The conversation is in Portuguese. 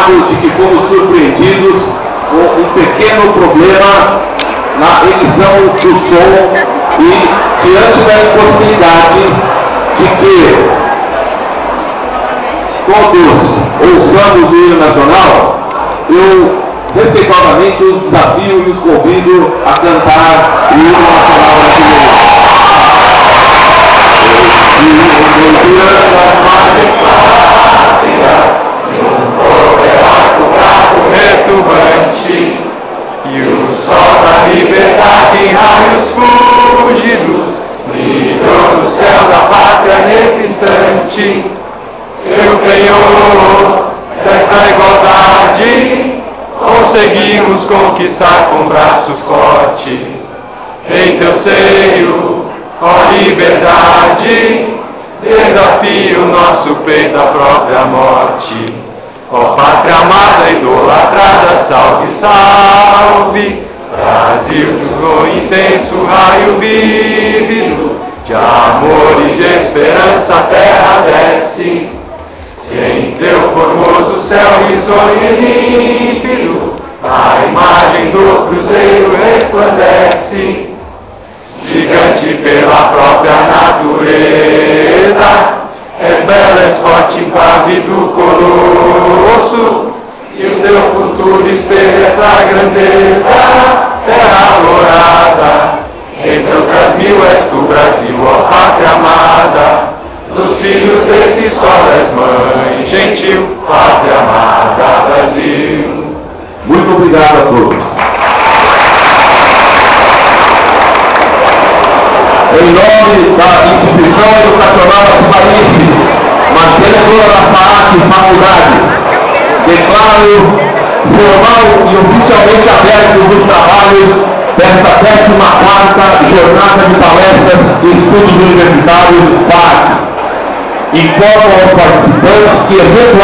de que fomos surpreendidos com um pequeno problema na emissão do som e diante da impossibilidade de que todos ouçamos o hino nacional, eu respeitosamente os desafio e os convido a cantar o hino nacional brasileiro. Retumbante, e o sol da liberdade em raios fúlgidos brilhou no céu da pátria nesse instante. Seu penhor dessa igualdade conseguimos conquistar com braço forte. Em teu seio, ó liberdade, desafio nosso peito à própria morte. Ó pátria amada, idolatrada, salve, salve, Brasil no intenso raio vívido, de amor e de esperança a terra desce. Se em teu formoso céu risonho e límpido, a imagem do cruzeiro resplandece. Gigante pela própria natureza, és bela, és forte, impávido colosso, e o teu futuro espelha essa grandeza, terra alvorada. Entre outras mil és tu, Brasil, ó pátria amada, dos filhos desse sol és mãe gentil, pátria amada, Brasil. Muito obrigado a todos. Em nome da Instituição Educacional Açupariense, mantenedora da FAAP Faculdade, declaro formal e oficialmente aberto os trabalhos desta 14ª Jornada de Palestras de Estudos Universitários FAAP. Informo aos participantes que eventualmente